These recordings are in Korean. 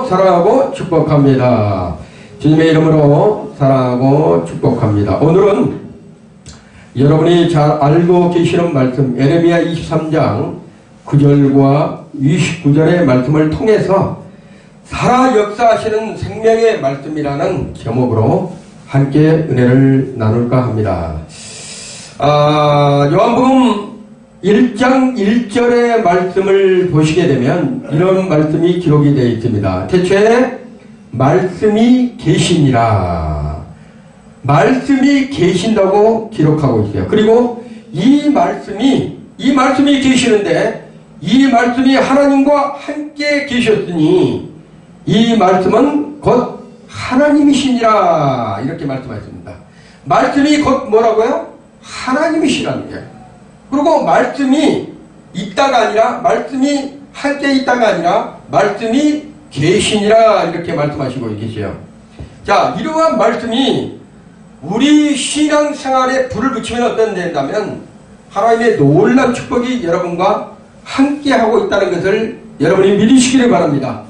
사랑하고 축복합니다. 주님의 이름으로 사랑하고 축복합니다. 오늘은 여러분이 잘 알고 계시는 말씀 에레미야 23장 9절과 29절의 말씀을 통해서 살아 역사하시는 생명의 말씀이라는 제목으로 함께 은혜를 나눌까 합니다. 요한복음 1장 1절의 말씀을 보시게 되면 이런 말씀이 기록이 되어 있습니다. 태초에 말씀이 계시니라. 말씀이 계신다고 기록하고 있어요. 그리고 이 말씀이 계시는데 이 말씀이 하나님과 함께 계셨으니 이 말씀은 곧 하나님이시니라. 이렇게 말씀하셨습니다. 말씀이 곧 뭐라고요? 하나님이시라는 거예요. 그리고 말씀이 있다가 아니라 말씀이 함께 있다가 아니라 말씀이 계시니라 이렇게 말씀하시고 계세요. 자, 이러한 말씀이 우리 신앙생활에 불을 붙이면 어떤 된다면 하나님의 놀라운 축복이 여러분과 함께 하고 있다는 것을 여러분이 믿으시기를 바랍니다.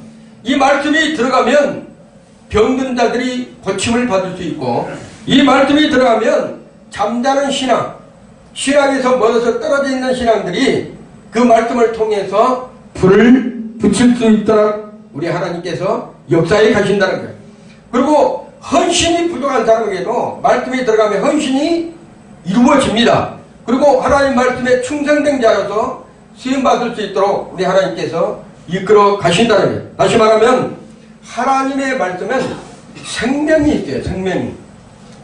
이 말씀이 들어가면 병든 자들이 고침을 받을 수 있고 이 말씀이 들어가면 잠자는 신앙에서 멀어서 떨어져 있는 신앙들이 그 말씀을 통해서 불을 붙일 수 있도록 우리 하나님께서 역사에 가신다는 거예요. 그리고 헌신이 부족한 사람에게도 말씀이 들어가면 헌신이 이루어집니다. 그리고 하나님 말씀에 충성된 자로서 쓰임받을 수 있도록 우리 하나님께서 이끌어 가신다는 거예요. 다시 말하면 하나님의 말씀은 생명이 있어요. 생명이.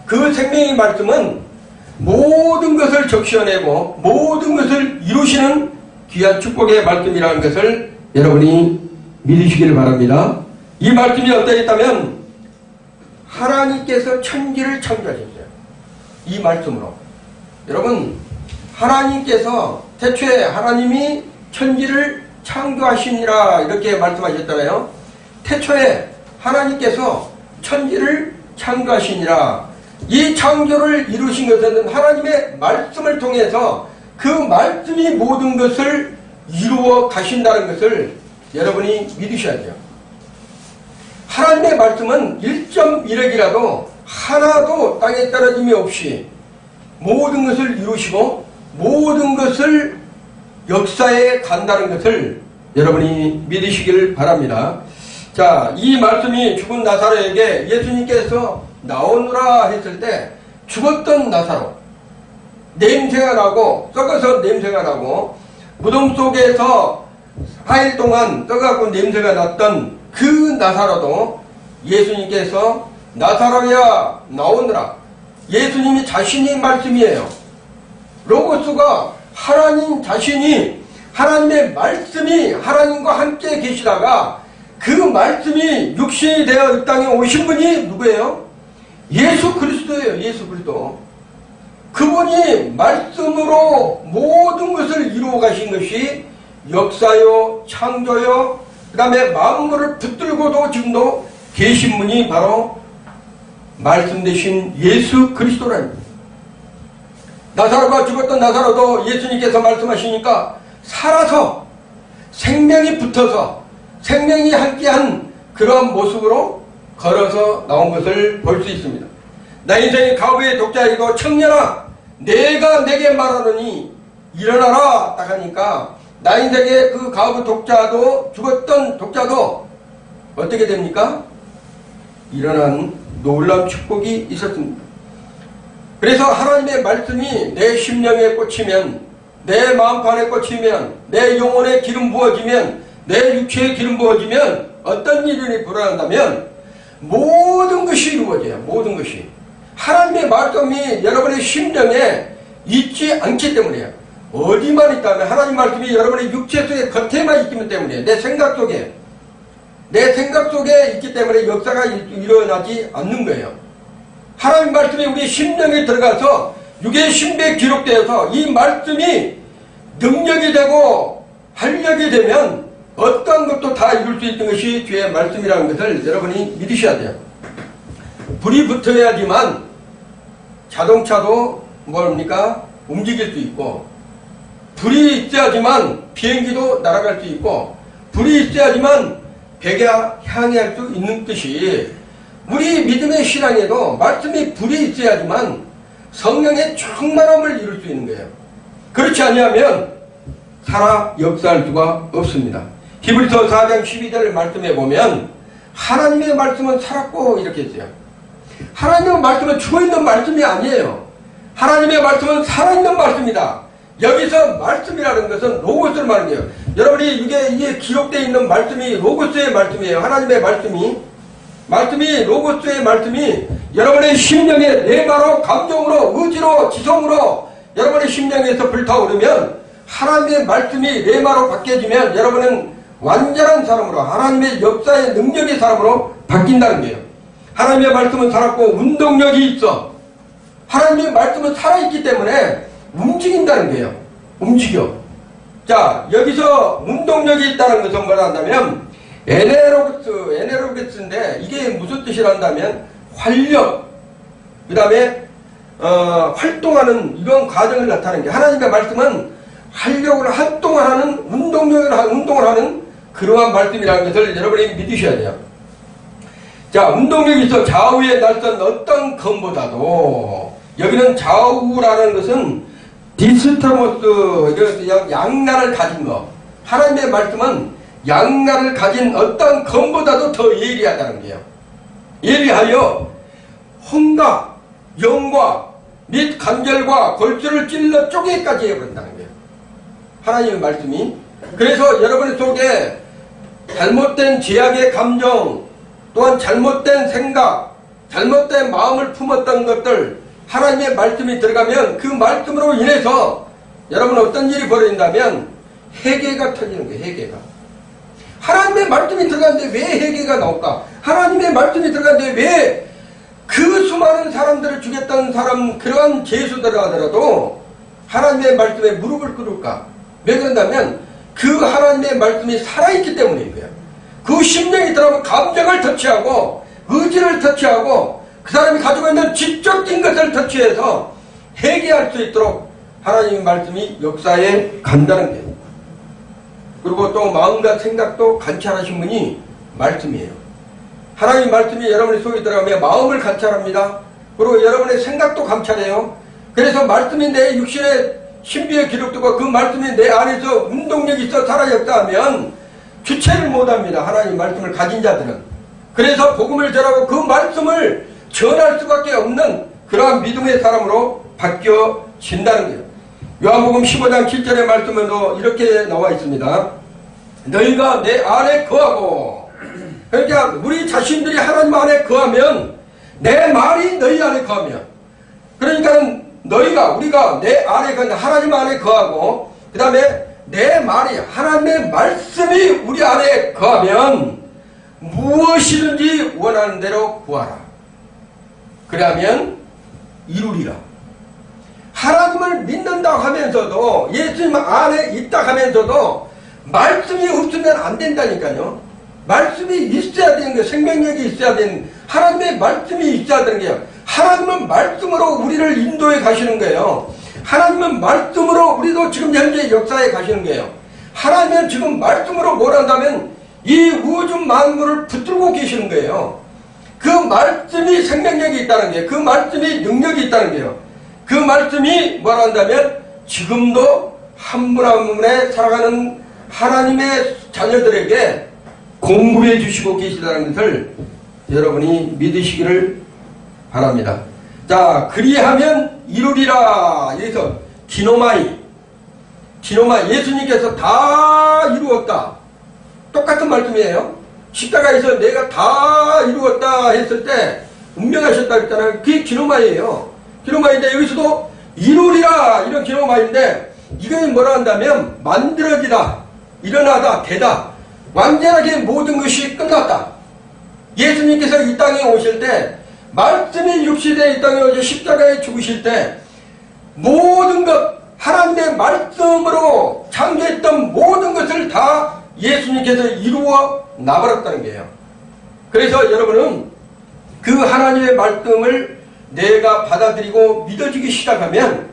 그 생명의 말씀은 모든 것을 적셔내고 모든 것을 이루시는 귀한 축복의 말씀이라는 것을 여러분이 믿으시기를 바랍니다. 이 말씀이 어떠 있다면 하나님께서 천지를 창조하셨어요. 이 말씀으로. 여러분, 하나님께서 태초에 하나님이 천지를 창조하시니라 이렇게 말씀하셨잖아요. 태초에 하나님께서 천지를 창조하시니라. 이 창조를 이루신 것은 하나님의 말씀을 통해서 그 말씀이 모든 것을 이루어 가신다는 것을 여러분이 믿으셔야죠. 하나님의 말씀은 1.1핵이라도 하나도 땅에 떨어짐이 없이 모든 것을 이루시고 모든 것을 역사에 간다는 것을 여러분이 믿으시기를 바랍니다. 자, 이 말씀이 죽은 나사로에게 예수님께서 나오느라 했을 때 죽었던 나사로, 냄새가 나고 썩어서 냄새가 나고 무덤 속에서 4일 동안 썩어갖고 냄새가 났던 그 나사로도 예수님께서 나사로야 나오느라, 예수님이 자신이 말씀이에요. 로고스가 하나님 자신이, 하나님의 말씀이 하나님과 함께 계시다가 그 말씀이 육신이 되어 이 땅에 오신 분이 누구예요? 예수 그리스도예요. 예수 그리스도. 그분이 말씀으로 모든 것을 이루어 가신 것이 역사요, 창조요, 그 다음에 만물을 붙들고도 지금도 계신 분이 바로 말씀 되신 예수 그리스도라는 거예요. 나사로가 죽었던 나사로도 예수님께서 말씀하시니까 살아서 생명이 붙어서 생명이 함께한 그러한 모습으로 걸어서 나온 것을 볼 수 있습니다. 나 인생이 가부의 독자이고 청년아 내가 내게 말하노니 일어나라 딱 하니까 나 인생의 그 가부 독자도, 죽었던 독자도 어떻게 됩니까? 일어난 놀라운 축복이 있었습니다. 그래서 하나님의 말씀이 내 심령에 꽂히면, 내 마음판에 꽂히면, 내 영혼에 기름 부어지면, 내 육체에 기름 부어지면 어떤 일이 불어난다면 모든 것이 이루어져요. 모든 것이. 하나님의 말씀이 여러분의 심령에 있지 않기 때문이에요. 어디만 있다면 하나님 말씀이 여러분의 육체 속에 겉에만 있기 때문에, 내 생각 속에 있기 때문에 역사가 일어나지 않는 거예요. 하나님 말씀이 우리 심령에 들어가서 육의 신비에 기록되어서 이 말씀이 능력이 되고 활력이 되면 어떤 것도 다 이룰 수 있는 것이 주의 말씀이라는 것을 여러분이 믿으셔야 돼요. 불이 붙어야지만 자동차도 뭡니까? 움직일 수 있고, 불이 있어야지만 비행기도 날아갈 수 있고, 불이 있어야지만 향해할 수 있는 뜻이 우리 믿음의 신앙에도 말씀이 불이 있어야지만 성령의 충만함을 이룰 수 있는 거예요. 그렇지 않으면 살아 역사할 수가 없습니다. 히브리서 4장 12절 말씀에 보면 하나님의 말씀은 살았고 이렇게 했어요. 하나님의 말씀은 죽어있는 말씀이 아니에요. 하나님의 말씀은 살아있는 말씀이다. 여기서 말씀이라는 것은 로고스를 말하는 거예요. 여러분이 이게 기록되어 있는 말씀이 로고스의 말씀이에요. 하나님의 말씀이 로고스의 말씀이 여러분의 심령에 내마로 감정으로 의지로 지성으로 여러분의 심령에서 불타오르면 하나님의 말씀이 내마로 바뀌어지면 여러분은 완전한 사람으로 하나님의 역사의 능력의 사람으로 바뀐다는 거예요. 하나님의 말씀은 살았고 운동력이 있어. 하나님의 말씀은 살아있기 때문에 움직인다는 거예요. 움직여. 자, 여기서 운동력이 있다는 것은 뭐라 한다면 에네로그스인데 이게 무슨 뜻이라 한다면 활력, 그 다음에 활동하는 이런 과정을 나타내는 게 하나님의 말씀은 활력을 활동하는 운동을 하는 그러한 말씀이라는 것을 여러분이 믿으셔야 돼요. 자, 운동력이 있어 좌우에 날선 어떤 검보다도 여기는 좌우라는 것은 디스타모스 양날을 가진 거. 하나님의 말씀은 양날을 가진 어떤 검보다도 더 예리하다는 거예요. 예리하여 혼과 영과 및 간절과 골수를 찔러 쪼개기까지 해버린다는 거예요. 하나님의 말씀이. 그래서 여러분 속에 잘못된 죄악의 감정 또한 잘못된 생각 잘못된 마음을 품었던 것들 하나님의 말씀이 들어가면 그 말씀으로 인해서 여러분 어떤 일이 벌어진다면 회개가 터지는 거예요. 회개가. 하나님의 말씀이 들어가는데 왜 회개가 나올까? 하나님의 말씀이 들어가는데 왜 그 수많은 사람들을 죽였던 사람 그러한 죄수들 하더라도 하나님의 말씀에 무릎을 꿇을까? 왜 그런다면 그 하나님의 말씀이 살아있기 때문인 거예요. 그 심령이 들어가면 감정을 터치하고 의지를 터치하고 그 사람이 가지고 있는 지적인 것을 터치해서 회개할 수 있도록 하나님의 말씀이 역사에 간다는 거예요. 그리고 또 마음과 생각도 관찰하신 분이 말씀이에요. 하나님의 말씀이 여러분의 속에 들어가면 마음을 관찰합니다. 그리고 여러분의 생각도 관찰해요. 그래서 말씀이 내 육신의 신비의 기록되고 그 말씀이 내 안에서 운동력이 있어 살아 역사하면 주체를 못합니다. 하나님 말씀을 가진 자들은. 그래서 복음을 전하고 그 말씀을 전할 수밖에 없는 그러한 믿음의 사람으로 바뀌어진다는 거예요. 요한복음 15장 7절의 말씀에도 이렇게 나와 있습니다. 너희가 내 안에 거하고 그러니까 우리 자신들이 하나님 안에 거하면 내 말이 너희 안에 거하면 그러니까 우리가 내 안에 거하면 하나님 안에 거하고 그 다음에 내 말이 하나님의 말씀이 우리 안에 거하면 무엇이든지 원하는 대로 구하라. 그러면 이루리라. 하나님을 믿는다고 하면서도 예수님 안에 있다 하면서도 말씀이 없으면 안 된다니까요. 말씀이 있어야 되는 거예요. 생명력이 있어야 되는 하나님의 말씀이 있어야 되는 거예요. 하나님은 말씀으로 우리를 인도해 가시는 거예요. 하나님은 말씀으로 우리도 지금 현재 역사에 가시는 거예요. 하나님은 지금 말씀으로 뭘 한다면 이 우주 만물을 붙들고 계시는 거예요. 그 말씀이 생명력이 있다는 거예요. 그 말씀이 능력이 있다는 거예요. 그 말씀이 뭐라 한다면 지금도 한 분 한 분에 살아가는 하나님의 자녀들에게 공급해 주시고 계시다는 것을 여러분이 믿으시기를 바랍니다. 자, 그리하면 이루리라. 여기서 디노마이 예수님께서 다 이루었다. 똑같은 말씀이에요. 십자가에서 내가 다 이루었다 했을 때 운명하셨다 했잖아요. 그게 디노마이예요. 디노마인데 여기서도 이루리라 이런 디노마인데 이건 뭐라 한다면 만들어지다, 일어나다, 되다. 완전하게 모든 것이 끝났다. 예수님께서 이 땅에 오실 때 말씀이 육시대에 이 땅에 오셔 십자가에 죽으실 때 모든 것 하나님의 말씀으로 창조했던 모든 것을 다 예수님께서 이루어 나버렸다는 거예요. 그래서 여러분은 그 하나님의 말씀을 내가 받아들이고 믿어지기 시작하면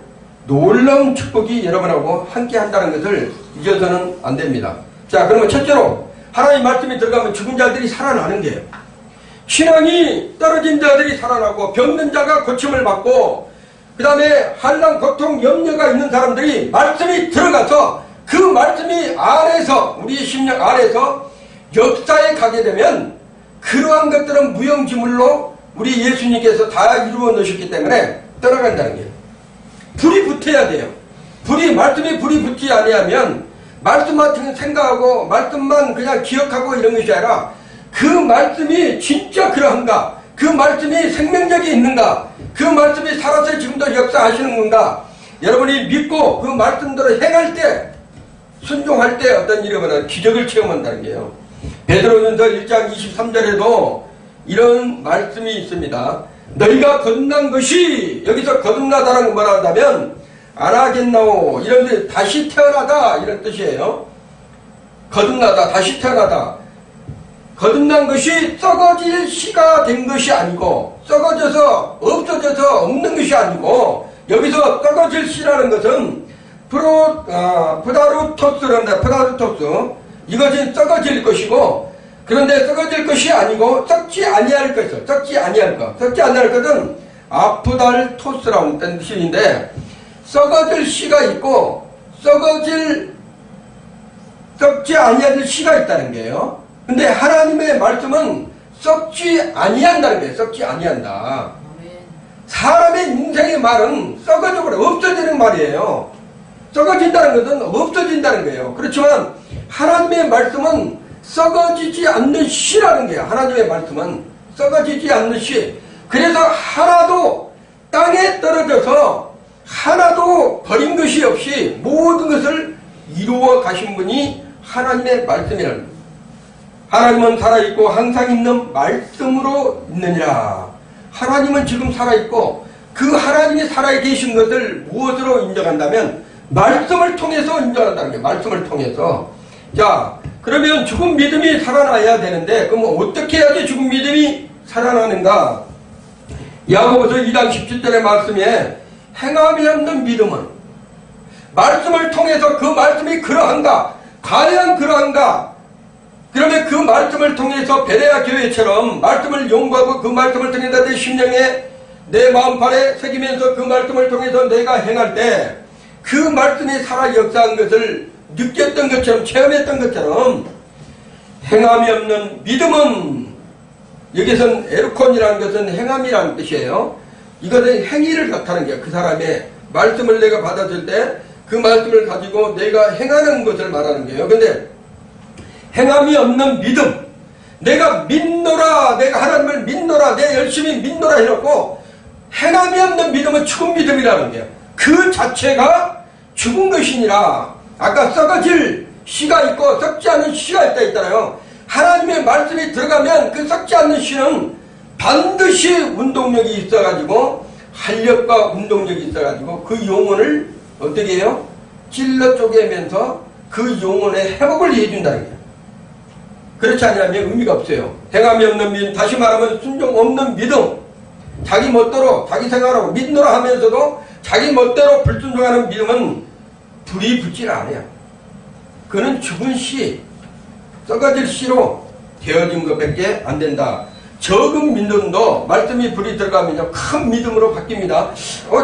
놀라운 축복이 여러분하고 함께 한다는 것을 잊어서는 안 됩니다. 자, 그러면 첫째로 하나님 말씀이 들어가면 죽은 자들이 살아나는 거예요. 신앙이 떨어진 자들이 살아나고 병든 자가 고침을 받고 그 다음에 한란 고통 염려가 있는 사람들이 말씀이 들어가서 그 말씀이 안에서 우리 심령 안에서 역사에 가게 되면 그러한 것들은 무용지물로 우리 예수님께서 다 이루어 놓으셨기 때문에 떠나간다는 거예요. 불이 붙어야 돼요. 말씀에 불이 붙지 아니하면 말씀만 생각하고 말씀만 그냥 기억하고 이런 것이 아니라 그 말씀이 진짜 그러한가, 그 말씀이 생명력이 있는가, 그 말씀이 살아서 지금도 역사하시는 건가, 여러분이 믿고 그 말씀대로 행할 때, 순종할 때 어떤 일이 일어나는 기적을 체험한다는 게요. 베드로전서 1장 23절에도 이런 말씀이 있습니다. 너희가 거듭난 것이, 여기서 거듭나다라는 건 뭐라 한다면 아나겐나오, 이런 데 다시 태어나다 이런 뜻이에요. 거듭나다, 다시 태어나다. 거듭난 것이 썩어질 씨가 된 것이 아니고, 썩어져서 없어져서 없는 것이 아니고, 여기서 썩어질 씨라는 것은 프다루토스란다. 프다루토스, 이것이 썩어질 것이고, 그런데 썩어질 것이 아니고 썩지 아니할 것이요. 썩지 아니할 것. 썩지 아니할 것은 아프달토스라는 뜻인데, 썩어질 씨가 있고 썩지 아니할 씨가 있다는 거예요. 근데 하나님의 말씀은 썩지 아니한다는 거예요. 썩지 아니한다. 사람의 인생의 말은 썩어져버려 없어지는 말이에요. 썩어진다는 것은 없어진다는 거예요. 그렇지만 하나님의 말씀은 썩어지지 않는 씨라는 거예요. 하나님의 말씀은 썩어지지 않는 씨. 그래서 하나도 땅에 떨어져서 하나도 버린 것이 없이 모든 것을 이루어 가신 분이 하나님의 말씀이라는 거예요. 하나님은 살아있고 항상 있는 말씀으로 있느니라. 하나님은 지금 살아있고 그 하나님이 살아계신 것을 무엇으로 인정한다면 말씀을 통해서 인정한다는 거예요. 말씀을 통해서. 자, 그러면 죽은 믿음이 살아나야 되는데 그럼 어떻게 해야지 죽은 믿음이 살아나는가? 야고보서 2장 17절의 말씀에 행함이 없는 믿음은, 말씀을 통해서 그 말씀이 그러한가? 과연 그러한가? 그러면 그 말씀을 통해서 베레아 교회처럼 말씀을 연구하고 그 말씀을 통해서 내 심령에 내 마음판에 새기면서 그 말씀을 통해서 내가 행할 때 그 말씀이 살아 역사한 것을 느꼈던 것처럼 체험했던 것처럼 행함이 없는 믿음은, 여기서는 에르콘이라는 것은 행함이라는 뜻이에요. 이것은 행위를 나타내는 거야. 그 사람의 말씀을 내가 받았을 때 그 말씀을 가지고 내가 행하는 것을 말하는 거예요. 근데 행함이 없는 믿음, 내가 믿노라, 내가 하나님을 믿노라, 내 열심히 믿노라 해놓고 행함이 없는 믿음은 죽은 믿음이라는 거예요. 그 자체가 죽은 것이니라. 아까 썩어질 씨가 있고 썩지 않는 씨가 있다 했잖아요. 하나님의 말씀이 들어가면 그 썩지 않는 씨는 반드시 운동력이 있어가지고, 활력과 운동력이 있어가지고 그 영혼을 어떻게 해요? 찔러 쪼개면서 그 영혼의 회복을 해준다는 거예요. 그렇지 않으면 의미가 없어요. 행함이 없는 믿음, 다시 말하면 순종 없는 믿음, 자기 멋대로 자기 생각하고 믿노라 하면서도 자기 멋대로 불순종하는 믿음은 불이 붙질 않아요. 그는 죽은 씨, 썩어질 씨로 되어진 것밖에 안 된다. 적은 믿음도 말씀이 불이 들어가면 큰 믿음으로 바뀝니다.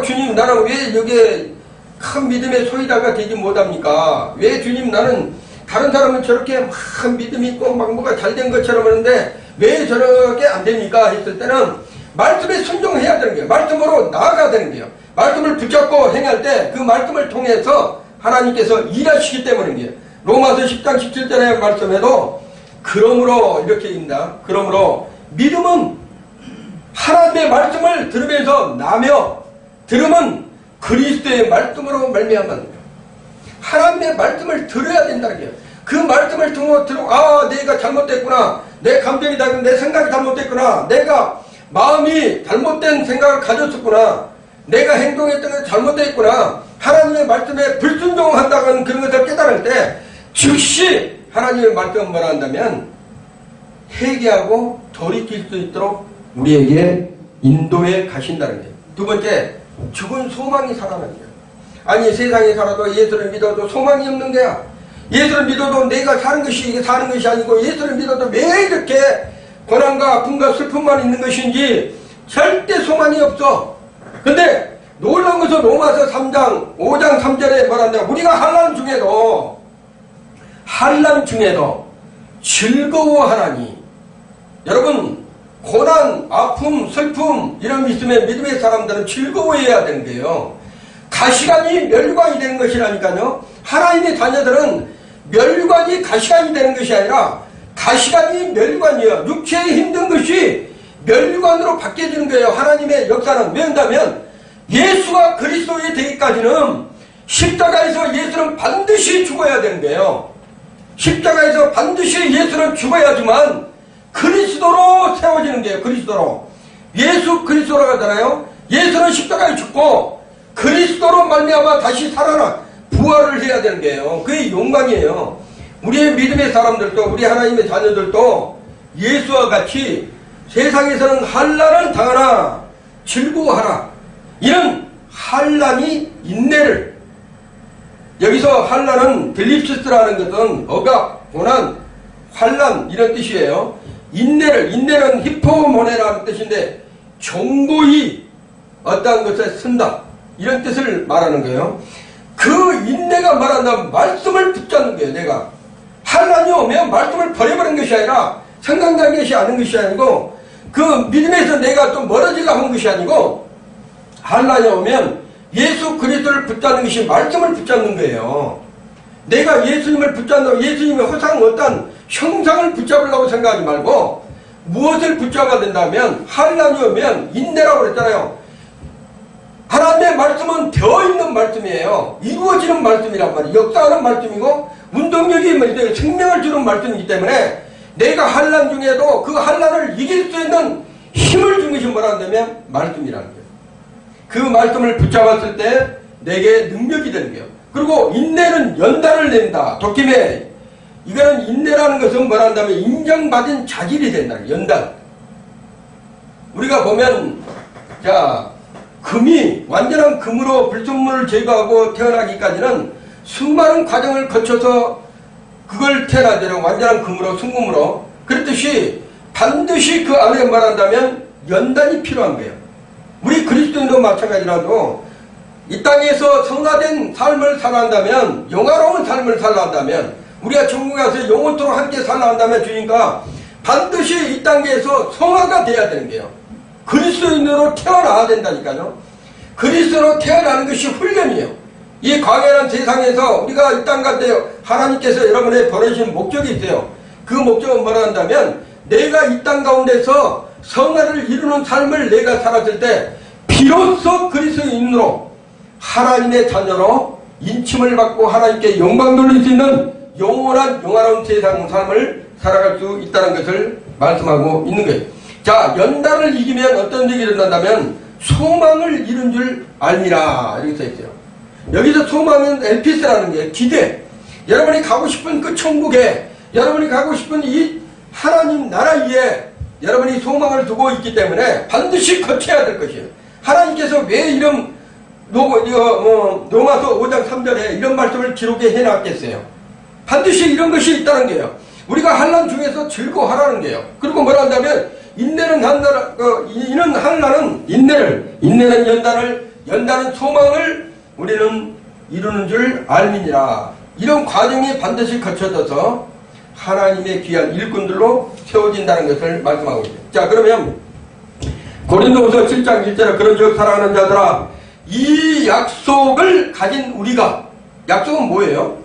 주님, 나는 왜 여기에 큰 믿음의 소유자가 되지 못합니까? 왜 주님, 나는 다른 사람은 저렇게 큰 믿음이 있고 막 뭐가 잘 된 것처럼 하는데 왜 저렇게 안 됩니까? 했을 때는 말씀에 순종해야 되는 거예요. 말씀으로 나아가야 되는 거예요. 말씀을 붙잡고 행할 때 그 말씀을 통해서 하나님께서 일하시기 때문인 거예요. 로마서 10장 17절의 말씀에도 그러므로 이렇게 입니다. 그러므로 믿음은 하나님의 말씀을 들으면서 나며, 들으면 그리스도의 말씀으로 말미암아. 하나님의 말씀을 들어야 된다는 거예요. 그 말씀을 통해 들어, 내가 잘못됐구나, 내 감정이 잘못, 내 생각이 잘못됐구나, 내가 마음이 잘못된 생각을 가졌었구나, 내가 행동했던 게 잘못됐구나, 하나님의 말씀에 불순종한다는 그런 것을 깨달을 때 즉시 하나님의 말씀은 뭐라 한다면 회개하고 돌이킬 수 있도록 우리에게 인도해 가신다는 거예요. 두 번째, 죽은 소망이 살아나는 거예요. 아니, 세상에 살아도 예수를 믿어도 소망이 없는 거야. 예수를 믿어도 내가 사는 것이 아니고 예수를 믿어도 왜 이렇게 고난과 아픔과 슬픔만 있는 것인지 절대 소망이 없어. 근데 놀라운 것은 로마서 3장 5장 3절에 말한다. 우리가 환난 중에도 즐거워하라니. 여러분, 고난, 아픔, 슬픔 이런 믿음의 사람들은 즐거워해야 되는 거예요. 가시관이 멸관이 되는 것이라니까요. 하나님의 자녀들은 멸관이 가시관이 되는 것이 아니라 가시관이 멸관이에요. 육체의 힘든 것이 멸관으로 바뀌어지는 거예요. 하나님의 역사는. 왜냐하면 예수가 그리스도에 되기까지는 십자가에서 예수는 반드시 죽어야 되는 거예요. 십자가에서 반드시 예수는 죽어야지만 그리스도로 세워지는 거예요. 그리스도로. 예수 그리스도라고 하잖아요. 예수는 십자가에 죽고 그리스도로 말미암아 다시 살아나 부활을 해야 되는 거예요. 그게 욕망이에요. 우리의 믿음의 사람들도 우리 하나님의 자녀들도 예수와 같이 세상에서는 환난을 당하나 즐거워하라. 이런 환난이 인내를, 여기서 환난은 델립시스라는 것은 억압, 고난, 환난 이런 뜻이에요. 인내는 히포모네라는 뜻인데 정도히 어떠한 것에 쓴다 이런 뜻을 말하는 거예요. 그 인내가 말한다면 말씀을 붙잡는 거예요. 내가 환난이 오면 말씀을 버려버린 것이 아니라 생각난 것이 아닌 것이 아니고 그 믿음에서 내가 좀 멀어지려고 한 것이 아니고 환난이 오면 예수 그리스도를 붙잡는 것이 말씀을 붙잡는 거예요. 내가 예수님을 붙잡는다고 예수님의 허상 어떤 형상을 붙잡으려고 생각하지 말고 무엇을 붙잡아야 된다면 환난이 오면 인내라고 그랬잖아요. 하나님의 말씀은 되어있는 말씀이에요. 이루어지는 말씀이란 말이에요. 역사하는 말씀이고 운동력이 생명을 주는 말씀이기 때문에 내가 환난 중에도 그 환난을 이길 수 있는 힘을 준 것이 뭐라면 말씀이라는 거예요. 그 말씀을 붙잡았을 때 내게 능력이 되는 거예요. 그리고 인내는 연단을 낸다. 도끼매 이거는 인내라는 것은 뭐란다면 인정받은 자질이 된다. 연단. 우리가 보면 자 금이 완전한 금으로 불순물을 제거하고 태어나기까지는 수많은 과정을 거쳐서 그걸 태어나도록 완전한 금으로 순금으로 그렇듯이 반드시 그 안에 말한다면 연단이 필요한 거예요. 우리 그리스도인도 마찬가지라도 이 땅에서 성화된 삶을 살아간다면 영화로운 삶을 살아간다면 우리가 천국에 가서 영원토록 함께 살아간다면 주니까 반드시 이 땅에서 성화가 돼야 되는 거예요. 그리스도인으로 태어나야 된다니까요. 그리스도로 태어나는 것이 훈련이에요. 이 광활한 세상에서 우리가 이 땅 갈 때 하나님께서 여러분의 보내신 목적이 있어요. 그 목적은 뭐라 한다면 내가 이 땅 가운데서 성화를 이루는 삶을 내가 살았을 때 비로소 그리스도인으로 하나님의 자녀로 인침을 받고 하나님께 영광 돌릴 수 있는 영원한 영화로운 세상 삶을 살아갈 수 있다는 것을 말씀하고 있는 거예요. 자, 연단을 이기면 어떤 일이 일어난다면 소망을 이룬 줄 알미라 이렇게 써있어요. 여기서 소망은 엘피스라는 게 기대. 여러분이 가고 싶은 그 천국에 여러분이 가고 싶은 이 하나님 나라 위에 여러분이 소망을 두고 있기 때문에 반드시 거쳐야 될 것이에요. 하나님께서 왜 이런 로마서 5장 3절에 이런 말씀을 기록해 해놨겠어요. 반드시 이런 것이 있다는 거예요. 우리가 환난 중에서 즐거워하라는 거예요. 그리고 뭐라 한다면 인내는 환난은 인내는 연단은 소망을 우리는 이루는 줄 알미니라. 이런 과정이 반드시 거쳐져서 하나님의 귀한 일꾼들로 세워진다는 것을 말씀하고 있어요. 자, 그러면 고린도후서 7장 1절에 그런즉 사랑하는 자들아 이 약속을 가진 우리가, 약속은 뭐예요?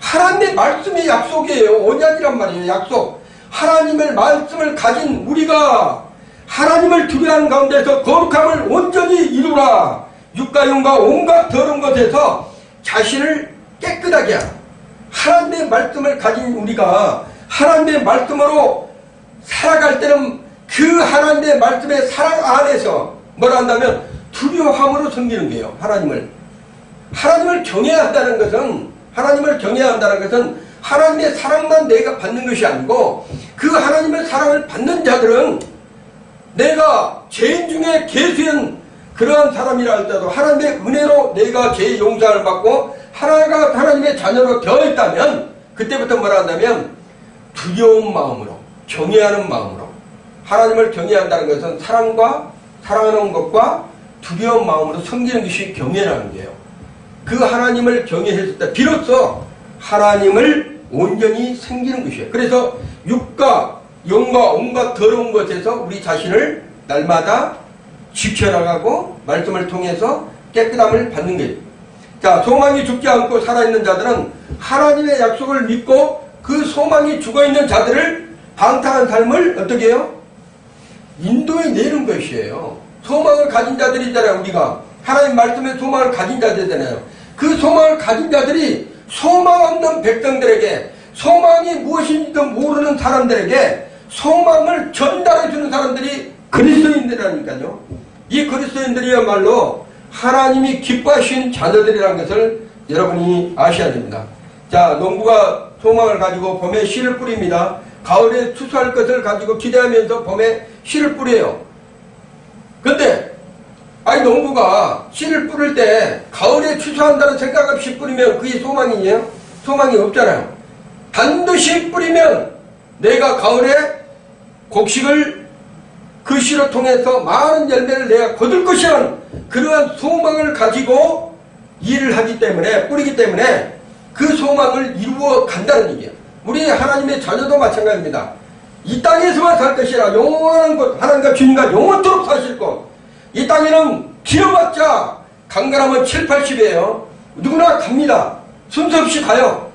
하나님의 말씀이 약속이에요. 언약이란 말이에요. 약속. 하나님의 말씀을 가진 우리가 하나님을 두려워하는 가운데서 거룩함을 온전히 이루라. 육과 영과 온갖 더러운 것에서 자신을 깨끗하게 하라. 하나님의 말씀을 가진 우리가 하나님의 말씀으로 살아갈 때는 그 하나님의 말씀의 사랑 안에서 뭐라 한다면 두려움으로 섬기는 거예요. 하나님을 경외해야 한다는 것은 하나님의 사랑만 내가 받는 것이 아니고 그 하나님의 사랑을 받는 자들은 내가 죄인 중에 개수한 그러한 사람이라 할지라도 하나님의 은혜로 내가 죄의 용서를 받고 하나가 하나님의 자녀로 되어 있다면 그때부터 뭐라 한다면 두려운 마음으로, 경외하는 마음으로. 하나님을 경외한다는 것은 사랑하는 것과 두려운 마음으로 섬기는 것이 경외라는 거예요. 그 하나님을 경외했을 때 비로소 하나님을 온전히 섬기는 것이에요. 그래서 육과 영과 온갖 더러운 것에서 우리 자신을 날마다 지켜나가고 말씀을 통해서 깨끗함을 받는 거예요. 자, 소망이 죽지 않고 살아있는 자들은 하나님의 약속을 믿고 그 소망이 죽어있는 자들을 방탕한 삶을 어떻게 해요? 인도해 내는 것이에요. 소망을 가진 자들이 있잖아요. 우리가 하나님 말씀에 소망을 가진 자들이잖아요. 그 소망을 가진 자들이 소망 없는 백성들에게, 소망이 무엇인지도 모르는 사람들에게 소망을 전달해 주는 사람들이 그리스도인들이라니까요. 이 그리스도인들이야말로 하나님이 기뻐하신 자녀들이라는 것을 여러분이 아셔야 됩니다. 자, 농부가 소망을 가지고 봄에 씨를 뿌립니다. 가을에 추수할 것을 가지고 기대하면서 봄에 씨를 뿌려요. 근데 농부가 씨를 뿌릴 때 가을에 추수한다는 생각 없이 뿌리면 그게 소망이에요? 소망이 없잖아요. 반드시 뿌리면 내가 가을에 곡식을 그 씨를 통해서 많은 열매를 내가 거둘 것이라는 그러한 소망을 가지고 일을 하기 때문에, 뿌리기 때문에 그 소망을 이루어 간다는 얘기예요. 우리 하나님의 자녀도 마찬가지입니다. 이 땅에서만 살 것이라 영원한 곳, 하나님과 주님과 영원토록 사실 곳. 이 땅에는 길어봤자 강간하면 7, 80이에요. 누구나 갑니다. 순서 없이 가요.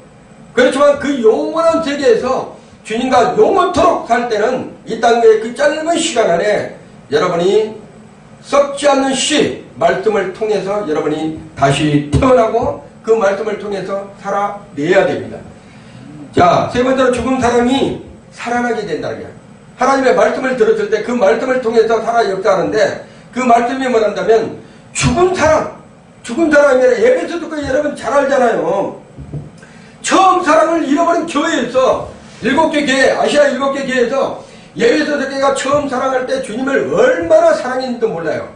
그렇지만 그 영원한 세계에서 주님과 영원토록 살 때는 이 땅의 그 짧은 시간 안에 여러분이 썩지 않는 씨, 말씀을 통해서 여러분이 다시 태어나고 그 말씀을 통해서 살아내야 됩니다. 자, 세 번째로 죽은 사람이 살아나게 된다는 거예요. 하나님의 말씀을 들었을 때 그 말씀을 통해서 살아 역사하는데 그 말씀이 뭐란다면 죽은 사람이라 예배에서도 그 여러분 잘 알잖아요. 처음 사랑을 잃어버린 교회에서 7개 교회, 아시아 7개 교회에서 예배에서 교회가 처음 사랑할 때 주님을 얼마나 사랑했는지도 몰라요.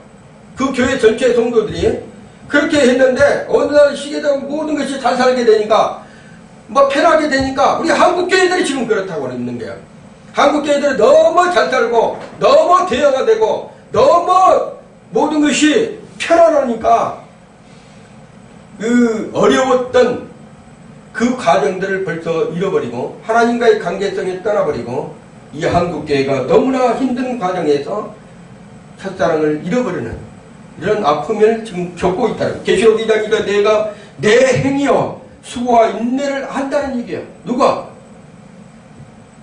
그 교회 전체 성도들이 그렇게 했는데 어느 날 시계적 모든 것이 잘 살게 되니까 편하게 되니까 우리 한국 교회들이 지금 그렇다고 있는 거예요. 한국 교회들이 너무 잘 살고 너무 대형화되고 너무 모든 것이 편안하니까 그 어려웠던 그 과정들을 벌써 잃어버리고 하나님과의 관계성이 떠나버리고 이 한국교회가 너무나 힘든 과정에서 첫사랑을 잃어버리는 이런 아픔을 지금 겪고 있다는, 계시록 2장이니까 내가 내 행위와 수고와 인내를 한다는 얘기예요. 누가?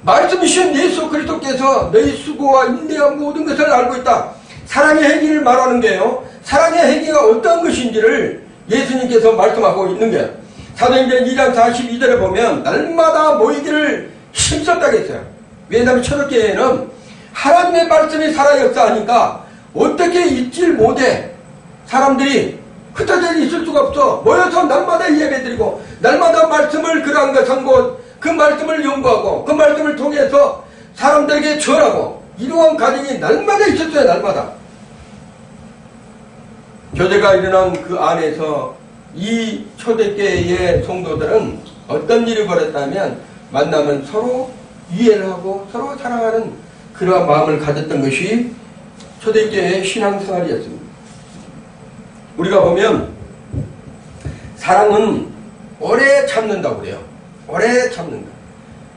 말씀이신 예수 그리스도께서 너희 수고와 인내와 모든 것을 알고 있다. 사랑의 행위를 말하는 게요. 사랑의 행위가 어떤 것인지를 예수님께서 말씀하고 있는 거예요. 사도행전 2장 42절에 보면 날마다 모이기를 힘썼다고 했어요. 왜냐하면 초대교회에는 하나님의 말씀이 살아 역사하니까 어떻게 잊질 못해. 사람들이 흩어져 있을 수가 없어. 모여서 날마다 예배드리고 날마다 말씀을 그러한 것 선고 그 말씀을 연구하고 그 말씀을 통해서 사람들에게 전하고 이러한 과정이 날마다 있었어요. 날마다. 교제가 일어난 그 안에서 이 초대교회의 성도들은 어떤 일이 벌었다면 만나면 서로 이해를 하고 서로 사랑하는 그러한 마음을 가졌던 것이 초대교회의 신앙생활이었습니다. 우리가 보면 사랑은 오래 참는다고 그래요. 오래 참는다.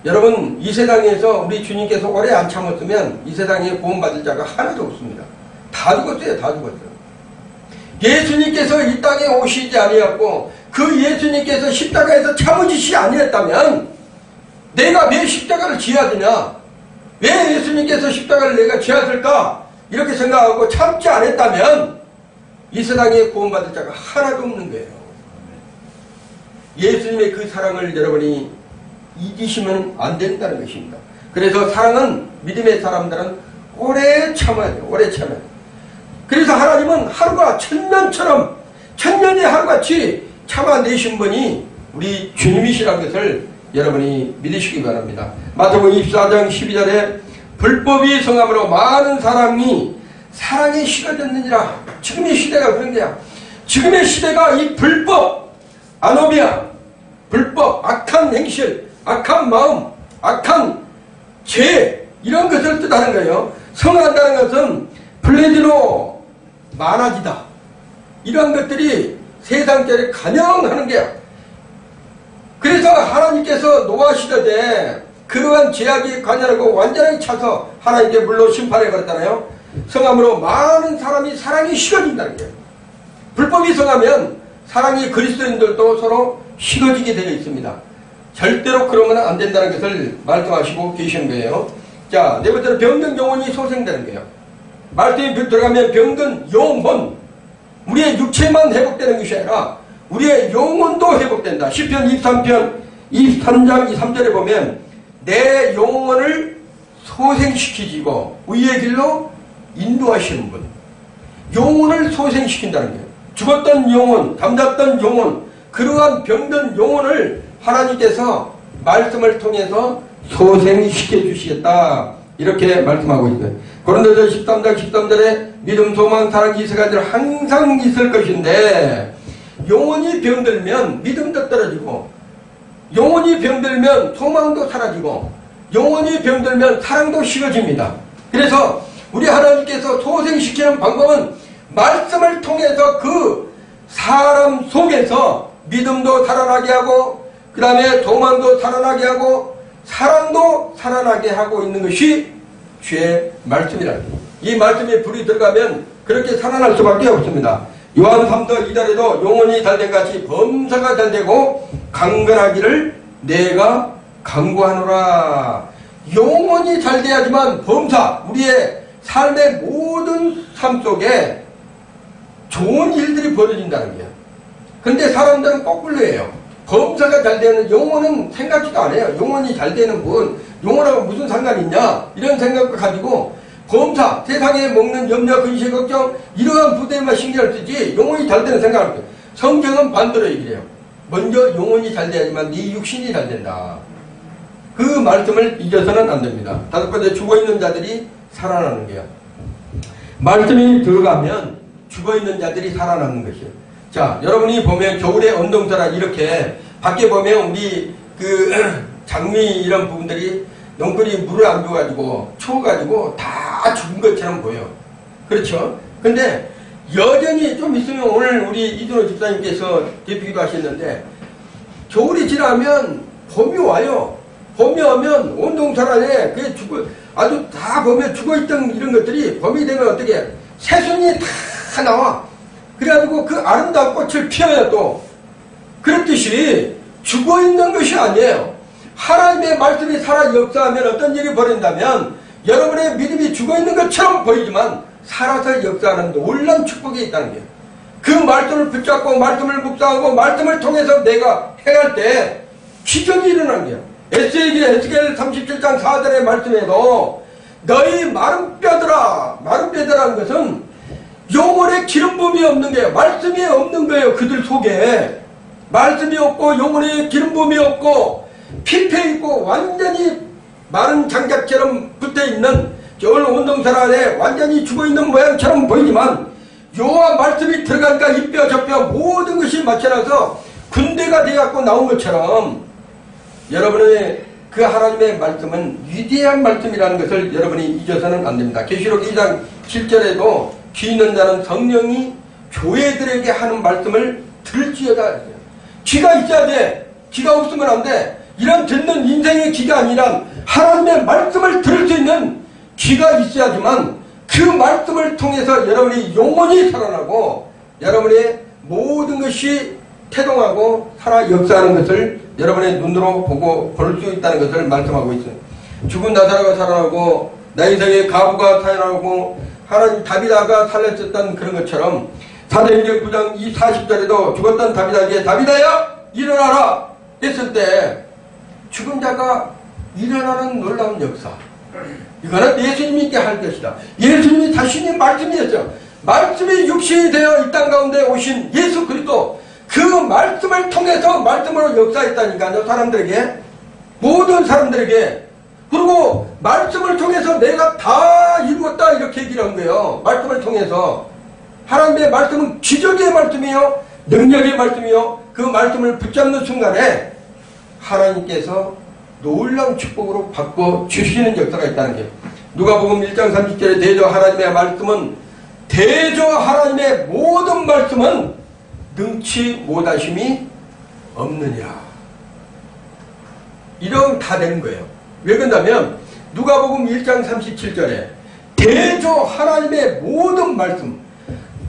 여러분 이 세상에서 우리 주님께서 오래 안 참았으면 이 세상에 구원받을 자가 하나도 없습니다. 다 죽었어요. 다 죽었어요. 예수님께서 이 땅에 오시지 아니었고 그 예수님께서 십자가에서 참으시지 아니었다면 내가 왜 십자가를 지어야 되냐? 왜 예수님께서 십자가를 내가 지었을까? 이렇게 생각하고 참지 않았다면 이 세상에 구원받을 자가 하나도 없는 거예요. 예수님의 그 사랑을 여러분이 잊으시면 안 된다는 것입니다. 그래서 사랑은 믿음의 사람들은 오래 참아야 돼요. 오래 참아야 돼요. 그래서 하나님은 하루가 천년처럼 천년의 하루같이 참아내신 분이 우리 주님이시라는 것을 여러분이 믿으시기 바랍니다. 마태복음 24장 12절에 불법이 성함으로 많은 사람이 사랑에 식어졌느니라. 지금의 시대가 그런 거야. 지금의 시대가 이 불법, 아노비아, 불법, 악한 행실, 악한 마음, 악한 죄, 이런 것을 뜻하는 거예요. 성한다는 것은 플레디로 많아지다. 이런 것들이 세상죄를 간영하는 게야. 그래서 하나님께서 노아 시대에 그러한 죄악이 관여하고 완전히 차서 하나님께 물로 심판해 버렸잖아요. 성함으로 많은 사람이 사랑이 식어진다는 거예요. 불법이 성하면 사랑이 그리스도인들도 서로 식어지게 되어 있습니다. 절대로 그러면 안 된다는 것을 말씀하시고 계시는 거예요. 자, 네 번째로 병든 영혼이 소생되는 거예요. 말씀이 들어가면 병든 영혼, 우리의 육체만 회복되는 것이 아니라 우리의 영혼도 회복된다. 시편 23편 23장 23절에 보면 내 영혼을 소생시키시고 의의 길로 인도하시는 분, 영혼을 소생시킨다는 거예요. 죽었던 영혼, 잠잤던 영혼, 그러한 병든 영혼을 하나님께서 말씀을 통해서 소생시켜 주시겠다, 이렇게 말씀하고 있어요. 고린도서 13장 13절에 믿음, 소망, 사랑 이 세 가지를 항상 있을 것인데 영혼이 병들면 믿음도 떨어지고, 영혼이 병들면 소망도 사라지고, 영혼이 병들면 사랑도 식어집니다. 그래서 우리 하나님께서 소생시키는 방법은 말씀을 통해서 그 사람 속에서 믿음도 살아나게 하고, 그 다음에 소망도 살아나게 하고, 사랑도 살아나게 하고 있는 것이 주의 말씀이라는 거예요. 이 말씀에 불이 들어가면 그렇게 살아날 수밖에 없습니다. 요한 3서 2절에도 영혼이 잘된 같이 범사가 잘되고 강건하기를 내가 강구하노라. 영혼이 잘돼야지만 범사, 우리의 삶의 모든 삶 속에 좋은 일들이 벌어진다는 거예요. 그런데 사람들은 거꾸로예요. 범사가 잘 되는, 영혼은 생각지도 안 해요. 영혼이 잘 되는 분, 영혼하고 무슨 상관이 있냐, 이런 생각을 가지고 범사, 세상에 먹는 염려, 근심, 걱정, 이러한 부대에만 신경을 쓰지 영혼이 잘 되는 생각을 해요. 성경은 반대로 얘기해요. 먼저 영혼이 잘 돼야지만 네 육신이 잘 된다. 그 말씀을 잊어서는 안 됩니다. 다섯 번째, 죽어있는 자들이 살아나는 거예요. 말씀이 들어가면 죽어있는 자들이 살아나는 것이에요. 자, 여러분이 보면 겨울에 언동설아 이렇게 밖에 보면 우리 그 장미 이런 부분들이 넝쿨이 물을 안 줘가지고 추워가지고 다 죽은 것처럼 보여. 그렇죠? 근데 여전히 좀 있으면 오늘 우리 이준호 집사님께서 대피기도 하셨는데 겨울이 지나면 봄이 와요. 봄이 오면 온동설안에 그게 아주 다 보면 죽어있던 이런 것들이 봄이 되면 어떻게 새순이 다 나와. 그래가지고 그 아름다운 꽃을 피워야 또. 그렇듯이 죽어있는 것이 아니에요. 하나님의 말씀이 살아 역사하면 어떤 일이 벌어진다면 여러분의 믿음이 죽어있는 것처럼 보이지만 살아서 역사하는 놀라운 축복이 있다는 거예요. 그 말씀을 붙잡고 말씀을 묵상하고 말씀을 통해서 내가 행할 때 기적이 일어나는 거예요. 에스겔 37장 4절의 말씀에도 너희 마른 뼈들아, 마른 뼈들아는 것은 영혼의 기름 부음이 없는 거예요. 말씀이 없는 거예요. 그들 속에 말씀이 없고 영혼의 기름 부음이 없고 피폐 있고 완전히 마른 장작처럼 붙어있는 겨울 온동설 안에 완전히 죽어있는 모양처럼 보이지만 여호와 말씀이 들어가니까 이 뼈 저 뼈 모든 것이 맞춰놔서 군대가 되어갖고 나온 것처럼 여러분의 그 하나님의 말씀은 위대한 말씀이라는 것을 여러분이 잊어서는 안 됩니다. 계시록 2장 7절에도 귀 있는 자는 성령이 교회들에게 하는 말씀을 들을지어다. 귀가 있어야 돼. 귀가 없으면 안 돼. 이런 듣는 인생의 귀가 아니라 하나님의 말씀을 들을 수 있는 귀가 있어야지만 그 말씀을 통해서 여러분이 영혼이 살아나고 여러분의 모든 것이 태동하고 살아 역사하는 것을 여러분의 눈으로 보고 볼 수 있다는 것을 말씀하고 있어요. 죽은 나사로가 살아나고 나인성의 가부가 살아나고 하나님 다비다가 살렸었던 그런 것처럼 사도행전 9장 40절에도 죽었던 다비다에게 다비다야 일어나라 했을 때 죽은 자가 일어나는 놀라운 역사, 이거는 예수님께 할 것이다. 예수님이 자신이 말씀이었죠. 말씀이 육신이 되어 이 땅 가운데 오신 예수 그리스도, 그 말씀을 통해서 말씀으로 역사했다니까요. 사람들에게, 모든 사람들에게. 그리고 말씀을 통해서 내가 다 이루었다 이렇게 얘기를 한 거예요. 말씀을 통해서. 하나님의 말씀은 기적의 말씀이요, 능력의 말씀이요, 그 말씀을 붙잡는 순간에 하나님께서 놀라운 축복으로 바꿔주시는 역사가 있다는 게, 누가복음 1장 30절에 대저 하나님의 말씀은, 대저 하나님의 모든 말씀은 능치 못하심이 없느니라. 이러면 다 되는 거예요. 왜 그런다면 누가복음 1장 37절에 대저 하나님의 모든 말씀,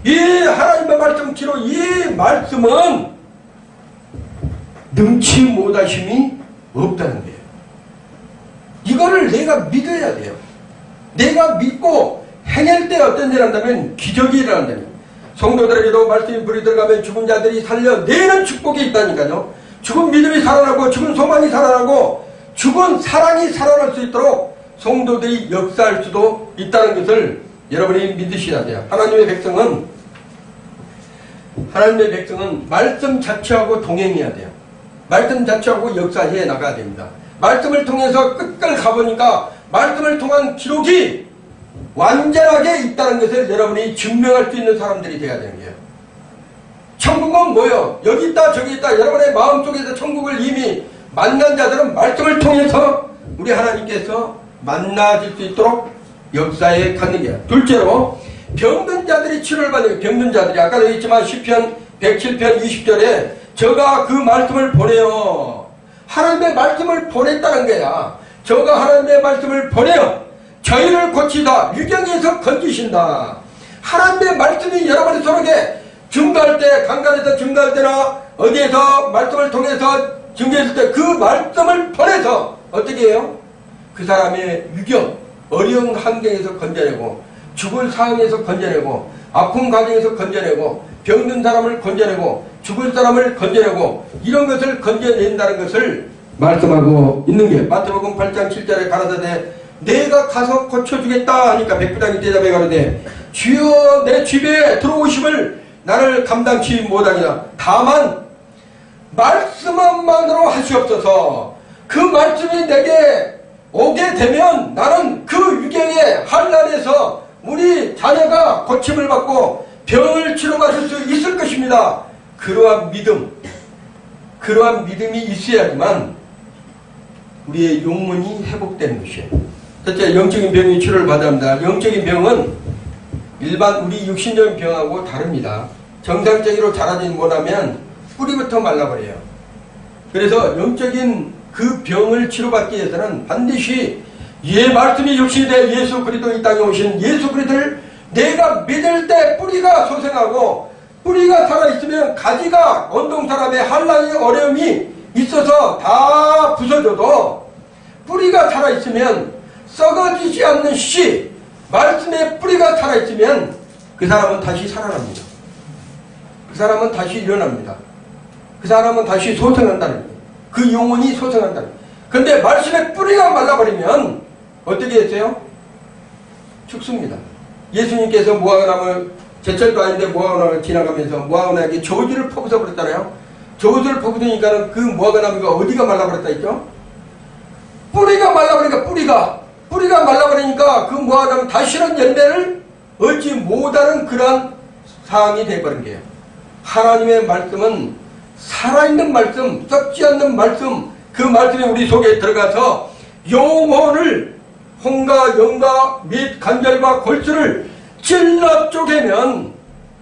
이 하나님의 말씀치로 이 말씀은 능치 못하심이 없다는 거예요. 이거를 내가 믿어야 돼요. 내가 믿고 행할 때 어떤 일을 한다면 기적이 일어난다면, 성도들에게도 말씀이 불이 들어가면 죽은 자들이 살려내는 축복이 있다니까요. 죽은 믿음이 살아나고 죽은 소망이 살아나고 죽은 사랑이 살아날 수 있도록 성도들이 역사할 수도 있다는 것을 여러분이 믿으셔야 돼요. 하나님의 백성은 말씀 자체하고 동행해야 돼요. 말씀 자체하고 역사해 나가야 됩니다. 말씀을 통해서 끝까지 가보니까 말씀을 통한 기록이 완전하게 있다는 것을 여러분이 증명할 수 있는 사람들이 되어야 되는 거예요. 천국은 뭐요? 여기 있다 저기 있다. 여러분의 마음속에서 천국을 이미 만난 자들은 말씀을 통해서 우리 하나님께서 만나질 수 있도록 역사에 갖는 거예요. 둘째로 병든 자들이 치료를 받는, 병든 자들이 아까도 했지만 시편 107편 20절에 저가 그 말씀을 보내요. 하나님의 말씀을 보냈다는 거야. 저가 하나님의 말씀을 보내요. 저희를 고치다 유경에서 건지신다. 하나님의 말씀이 여러분의 속에 증거할 때, 강간에서 증거할 때나 어디에서 말씀을 통해서 증거했을 때 그 말씀을 보내서 어떻게 해요? 그 사람의 유경, 어려운 환경에서 건져내고, 죽을 상황에서 건져내고, 아픈 과정에서 건져내고, 병든 사람을 건져내고, 죽을 사람을 건져내고, 이런 것을 건져낸다는 것을 말씀하고 있는 게, 마태복음 8장 7절에 가라사대 내가 가서 고쳐주겠다 하니까 백부장이 대답해 가로되 주여 내 집에 들어오심을 나를 감당치 못하니라. 다만 말씀만으로 하시옵소서. 그 말씀이 내게 오게 되면 나는 그 유경의 환난에서 우리 자녀가 고침을 받고 병을 치료받을 수 있을 것입니다. 그러한 믿음이 있어야지만 우리의 영혼이 회복되는 것이에요. 첫째, 영적인 병이 치료를 받아야 합니다. 영적인 병은 일반 우리 육신적인 병하고 다릅니다. 정상적으로 자라지 못하면 뿌리부터 말라버려요. 그래서 영적인 그 병을 치료받기 위해서는 반드시 이 말씀이 육신이 돼 예수 그리스도 이 땅에 오신 예수 그리스도를 내가 믿을 때 뿌리가 소생하고, 뿌리가 살아있으면 가지가 온동 사람의 환난이 어려움이 있어서 다 부서져도 뿌리가 살아있으면 썩어지지 않는 씨, 말씀의 뿌리가 살아있으면 그 사람은 다시 살아납니다. 그 사람은 다시 일어납니다. 그 사람은 다시 소생한다는 거예요. 그 영혼이 소생한다는 거예요. 그런데 말씀의 뿌리가 말라버리면 어떻게 했어요? 죽습니다. 예수님께서 무화과나무, 제철도 아닌데 무화과나무를 지나가면서 무화과나무에게 저주를 퍼부어 버렸잖아요. 저주를 퍼부으니까 그 무화과나무가 어디가 말라버렸다 했죠? 뿌리가 말라버리니까 뿌리가 말라버리니까 그 무화과나무 다시는 열매를 얻지 못하는 그런 상황이 되어버린 거예요. 하나님의 말씀은 살아있는 말씀, 썩지 않는 말씀, 그 말씀이 우리 속에 들어가서 영혼을 혼과 영과 및 관절과 골수를 찔러 쪼개면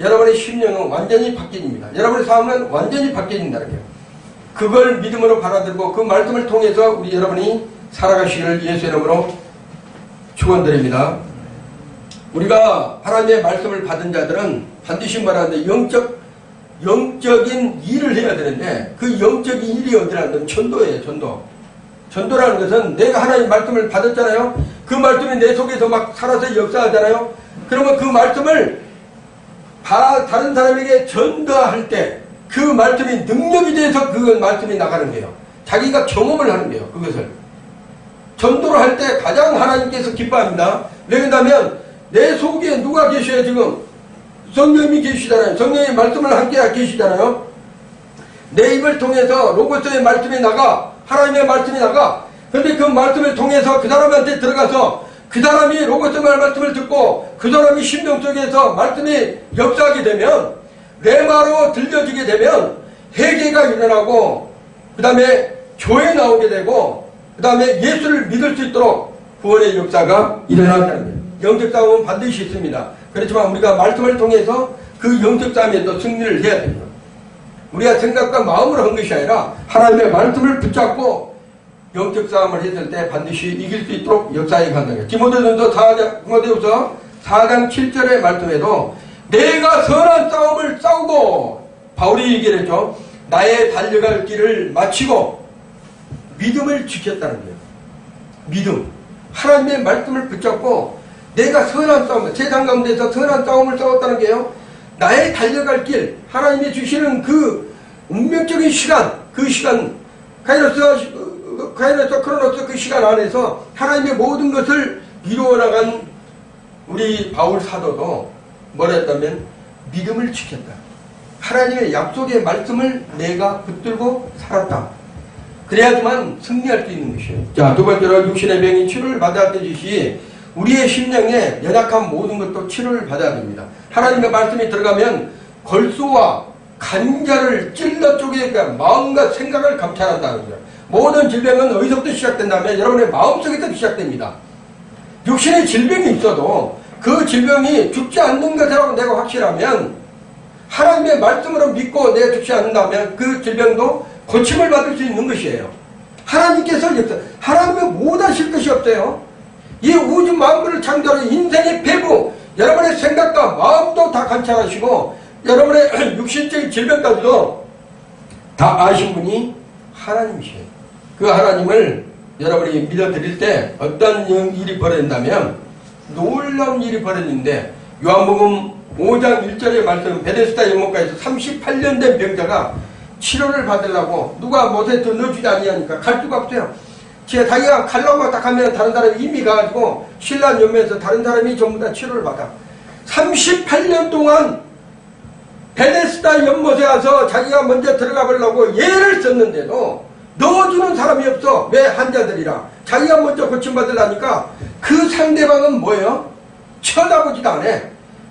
여러분의 심령은 완전히 바뀌집니다. 여러분의 삶은 완전히 바뀌어진다는 거예요. 그걸 믿음으로 받아들고 그 말씀을 통해서 우리 여러분이 살아가시기를 예수의 이름으로 축원드립니다. 우리가 하나님의 말씀을 받은 자들은 반드시 말하는데 영적인 일을 해야 되는데, 그 영적인 일이 어디라는 전도예요. 전도라는 것은 내가 하나님의 말씀을 받았잖아요. 그 말씀이 내 속에서 막 살아서 역사하잖아요. 그러면 그 말씀을 다른 사람에게 전도할 때 그 말씀이 능력이 돼서 그 말씀이 나가는 거예요. 자기가 경험을 하는 거예요. 그것을 전도를 할 때 가장 하나님께서 기뻐합니다. 왜 그런다면 내 속에 누가 계셔요? 지금 성령님이 계시잖아요. 성령의 말씀을 함께 계시잖아요. 내 입을 통해서 로고스의 말씀이 나가, 하나님의 말씀이 나가. 그런데 그 말씀을 통해서 그 사람한테 들어가서 그 사람이 로고스의 말씀을 듣고 그 사람이 심령 속에서 말씀이 역사하게 되면, 레마로 들려지게 되면 회개가 일어나고 그 다음에 교회에 나오게 되고 그 다음에 예수를 믿을 수 있도록 구원의 역사가 일어난다는 거예요. 영적 싸움은 반드시 있습니다. 그렇지만 우리가 말씀을 통해서 그 영적 싸움에 또 승리를 해야 됩니다. 우리가 생각과 마음으로 한 것이 아니라 하나님의 말씀을 붙잡고 영적 싸움을 했을 때 반드시 이길 수 있도록 역사에 간다는 거예요. 디모데후서 4장 7절의 말씀에도 내가 선한 싸움을 싸우고 바울이 얘기를 했죠. 나의 달려갈 길을 마치고 믿음을 지켰다는 거예요. 믿음. 하나님의 말씀을 붙잡고 내가 선한 싸움, 세상 가운데서 선한 싸움을 싸웠다는 게요. 나의 달려갈 길, 하나님이 주시는 그 운명적인 시간, 그 시간, 카이로스, 크로노스 그 시간 안에서 하나님의 모든 것을 이루어 나간 우리 바울 사도도 뭐라 했다면 믿음을 지켰다. 하나님의 약속의 말씀을 내가 붙들고 살았다. 그래야지만 승리할 수 있는 것이에요. 자, 두 번째로 육신의 병이 치료를 받아야 되듯이 우리의 심령에 연약한 모든 것도 치료를 받아야 됩니다. 하나님의 말씀이 들어가면 골수와 간자를 찔러 쪼개니까 마음과 생각을 감찰한다는 거예요. 모든 질병은 어디서부터 시작된다면 여러분의 마음속에서 시작됩니다. 육신의 질병이 있어도 그 질병이 죽지 않는 것이라고 내가 확실하면 하나님의 말씀으로 믿고 내가 죽지 않는다면 그 질병도 고침을 받을 수 있는 것이에요. 하나님께서 하나님은 못하실 것이 없어요. 이 우주 만물을 창조하는 인생의 배부, 여러분의 생각과 마음도 다 관찰하시고 여러분의 육신적인 질병까지도 다 아신 분이 하나님이시에요. 그 하나님을 여러분이 믿어드릴 때 어떤 일이 벌어진다면 놀라운 일이 벌어지는데 요한복음 5장 1절의 말씀, 베데스다 연못가에서 38년 된 병자가 치료를 받으려고 누가 못에 더 넣어주지 아니하니까 갈 수가 없어요. 자기가 가려고 딱 하면 다른 사람이 이미 가가지고 신랑 연면에서 다른 사람이 전부 다 치료를 받아. 38년 동안 베데스다 연못에 가서 자기가 먼저 들어가 보려고 예를 썼는데도 넣어주는 사람이 없어. 왜? 환자들이라. 자기가 먼저 고침받으려니까 그 상대방은 뭐예요? 쳐다보지도 않아.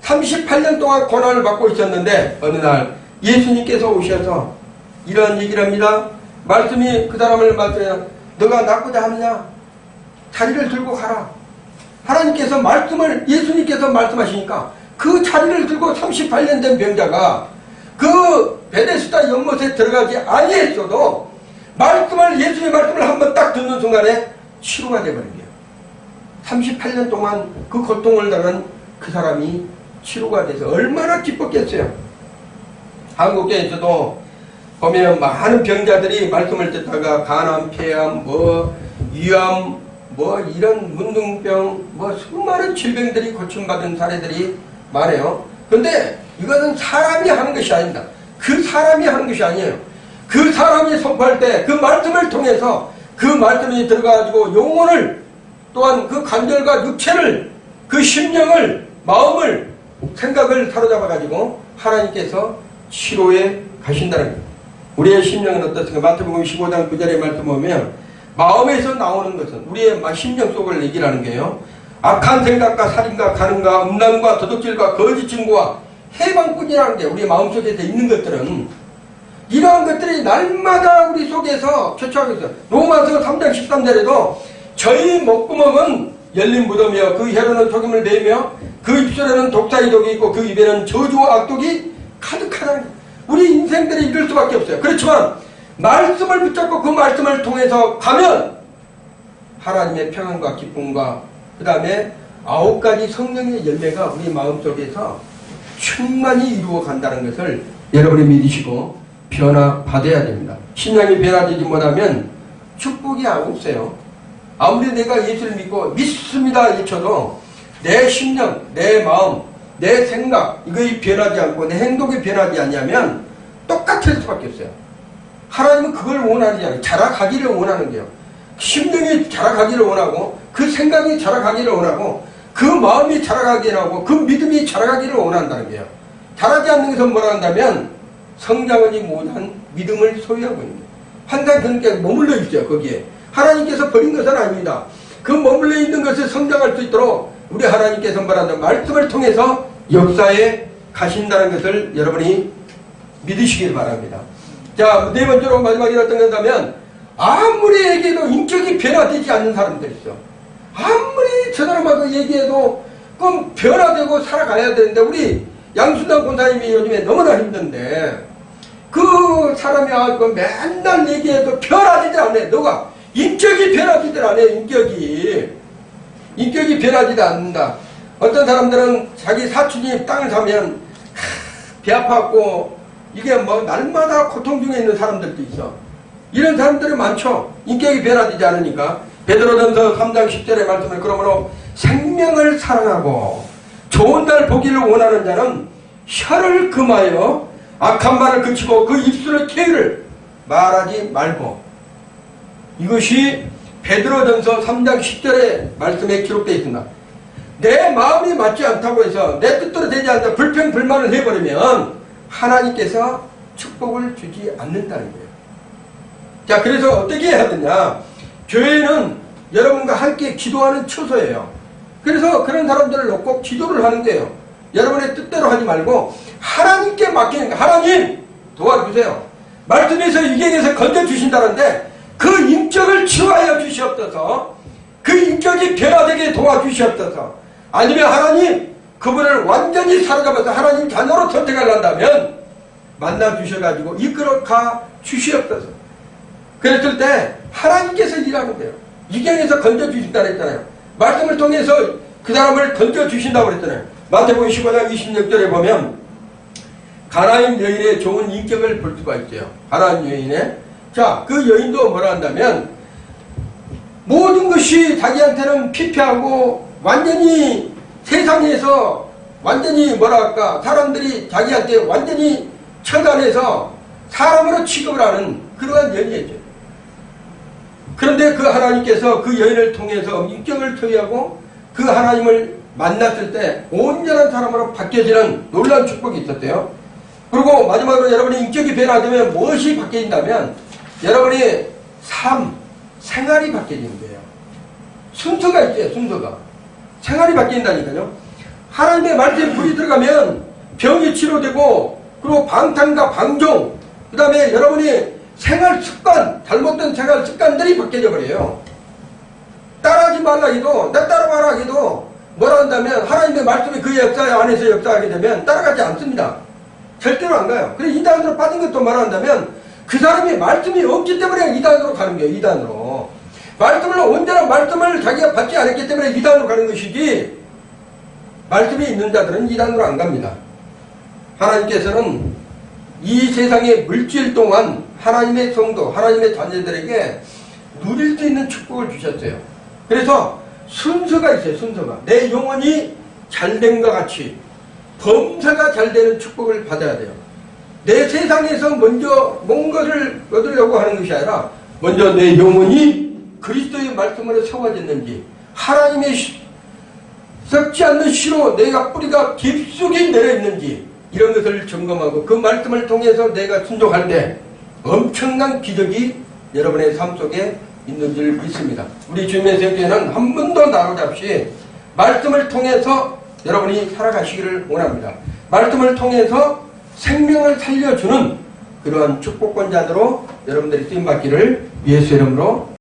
38년 동안 고난을 받고 있었는데 어느 날 예수님께서 오셔서 이런 얘기를 합니다. 말씀이 그 사람을 말해요. 너가 낫고자 하느냐? 자리를 들고 가라. 하나님께서 말씀을, 예수님께서 말씀하시니까 그 자리를 들고 38년 된 병자가 그 베데스다 연못에 들어가지 아니했어도 말씀을, 예수의 말씀을 한번 딱 듣는 순간에 치료가 되어버린 거예요. 38년 동안 그 고통을 당한 그 사람이 치료가 돼서 얼마나 기뻤겠어요. 한국교회에서도 보면 많은 병자들이 말씀을 듣다가 간암, 폐암, 위암, 이런 문둥병, 수많은 질병들이 고침받은 사례들이 많아요. 근데 이거는 사람이 하는 것이 아닙니다. 그 사람이 하는 것이 아니에요. 그 사람이 선포할 때 그 말씀을 통해서 그 말씀이 들어가가지고 영혼을, 또한 그 관절과 육체를, 그 심령을, 마음을, 생각을 사로잡아가지고 하나님께서 치료에 가신다는 거예요. 우리의 심령은 어떻습니까? 마태복음 15장 9절의 말씀 보면 마음에서 나오는 것은 우리의 심령 속을 얘기를 하는 거예요. 악한 생각과 살인과 간음과 음란과 도둑질과 거짓 증거와 해방꾼이라는 게 우리 마음속에 있는 것들은 이러한 것들이 날마다 우리 속에서 초초하고 있어요. 로마서 3장 13절에도 저희 목구멍은 열린 무덤이여 그 혀로는 속임을 내며 그 입술에는 독사의 독이 있고 그 입에는 저주와 악독이 가득하다는 거예요. 우리 인생들이 이럴 수밖에 없어요. 그렇지만 말씀을 붙잡고 그 말씀을 통해서 가면 하나님의 평안과 기쁨과 그 다음에 9가지 성령의 열매가 우리 마음속에서 충만히 이루어 간다는 것을 여러분이 믿으시고 변화받아야 됩니다. 신앙이 변화되지 못하면 축복이 없어요. 아무리 내가 예수를 믿고 믿습니다 외쳐도 내 심령, 내 마음, 내 생각 이것이 변하지 않고 내 행동이 변하지 않냐면 똑같을 수밖에 없어요. 하나님은 그걸 원하지 않아요. 자라가기를 원하는 거예요. 심령이 자라가기를 원하고 그 생각이 자라가기를 원하고 그 마음이 자라가기를 하고 그 믿음이 자라가기를 원한다는 거예요. 자라지 않는 것은 뭐라 한다면 성장하지 못한 믿음을 소유하고 있는 거예요. 항상 그렇게 머물러 있어요. 거기에 하나님께서 버린 것은 아닙니다. 그 머물러 있는 것을 성장할 수 있도록 우리 하나님께서 말하는 말씀을 통해서 역사에 가신다는 것을 여러분이 믿으시길 바랍니다. 자, 네 번째로 마지막에 어떤 건가면 아무리 얘기해도 인격이 변화되지 않는 사람들이 있어. 아무리 저 사람하고 얘기해도 그럼 변화되고 살아가야 되는데 우리 양순당 권사님이 요즘에 너무나 힘든데 그 사람이 와서 맨날 얘기해도 변화되지 않네. 너가 인격이 변화되지 않네. 인격이 변하지도 않는다. 어떤 사람들은 자기 사촌이 땅을 사면 배 아파갖고 이게 뭐 날마다 고통 중에 있는 사람들도 있어. 이런 사람들이 많죠. 인격이 변화되지 않으니까. 베드로전서 3장 10절의 말씀을 그러므로 생명을 사랑하고 좋은 날 보기를 원하는 자는 혀를 금하여 악한 말을 그치고 그 입술의 계율을 말하지 말고. 이것이 베드로전서 3장 10절의 말씀에 기록되어 있습니다. 내 마음이 맞지 않다고 해서 내 뜻대로 되지 않는다 불평불만을 해버리면 하나님께서 축복을 주지 않는다는 거예요. 자, 그래서 어떻게 해야 되냐. 교회는 여러분과 함께 기도하는 처소예요. 그래서 그런 사람들을 놓고 기도를 하는 거예요. 여러분의 뜻대로 하지 말고 하나님께 맡기는 거예요. 하나님 도와주세요. 말씀에서 이경에서 건져주신다는데 그 인격을 치유하여 주시옵소서. 그 인격이 변화되게 도와주시옵소서. 아니면 하나님 그분을 완전히 사로잡아서 하나님 자녀로 선택을 한다면 만나주셔가지고 이끌어가 주시옵소서. 그랬을 때 하나님께서 일하는 거예요. 이경에서 건져주신다고 했잖아요. 말씀을 통해서 그 사람을 건져주신다고 그랬잖아요. 마태복음 15장 26절에 보면 가나안 여인의 좋은 인격을 볼 수가 있어요. 가나안 여인의. 자, 그 여인도 뭐라 한다면 모든 것이 자기한테는 피폐하고 완전히 세상에서 완전히 뭐랄까 사람들이 자기한테 완전히 처단해서 사람으로 취급을 하는 그러한 여인이었죠. 그런데 그 하나님께서 그 여인을 통해서 인격을 소유하고 그 하나님을 만났을 때 온전한 사람으로 바뀌어지는 놀라운 축복이 있었대요. 그리고 마지막으로 여러분의 인격이 변화되면 무엇이 바뀌어진다면 여러분의 삶, 생활이 바뀌어지는 거예요. 순서가 있어요. 순서가. 생활이 바뀐다니까요. 하나님의 말씀에 불이 들어가면 병이 치료되고 그리고 방탕과 방종 그 다음에 여러분이 생활 습관, 잘못된 생활 습관들이 바뀌어져 버려요. 따라하지 말라 해도 나 따라가라 해도 뭐라 한다면 하나님의 말씀이 그 역사 안에서 역사하게 되면 따라가지 않습니다. 절대로 안 가요. 그래서 이단으로 빠진 것도 뭐라 한다면 그 사람이 말씀이 없기 때문에 이단으로 가는 거예요. 이단으로. 말씀을 온전한 말씀을 자기가 받지 않았기 때문에 이단으로 가는 것이지 말씀이 있는 자들은 이단으로 안 갑니다. 하나님께서는 이 세상의 물질 동안 하나님의 성도, 하나님의 자녀들에게 누릴 수 있는 축복을 주셨어요. 그래서 순서가 있어요. 순서가. 내 영혼이 잘된것 같이 범사가 잘되는 축복을 받아야 돼요. 내 세상에서 먼저 뭔가를 얻으려고 하는 것이 아니라 먼저 내 영혼이 그리스도의 말씀으로 세워졌는지 하나님의 썩지 않는 씨로 내가 뿌리가 깊숙이 내려있는지 이런 것을 점검하고 그 말씀을 통해서 내가 순종할 때 엄청난 기적이 여러분의 삶 속에 있는 줄 믿습니다. 우리 주님의 세계는 한 번도 나오지 없이 말씀을 통해서 여러분이 살아가시기를 원합니다. 말씀을 통해서 생명을 살려주는 그러한 축복권자들로 여러분들이 쓰임받기를 예수 이름으로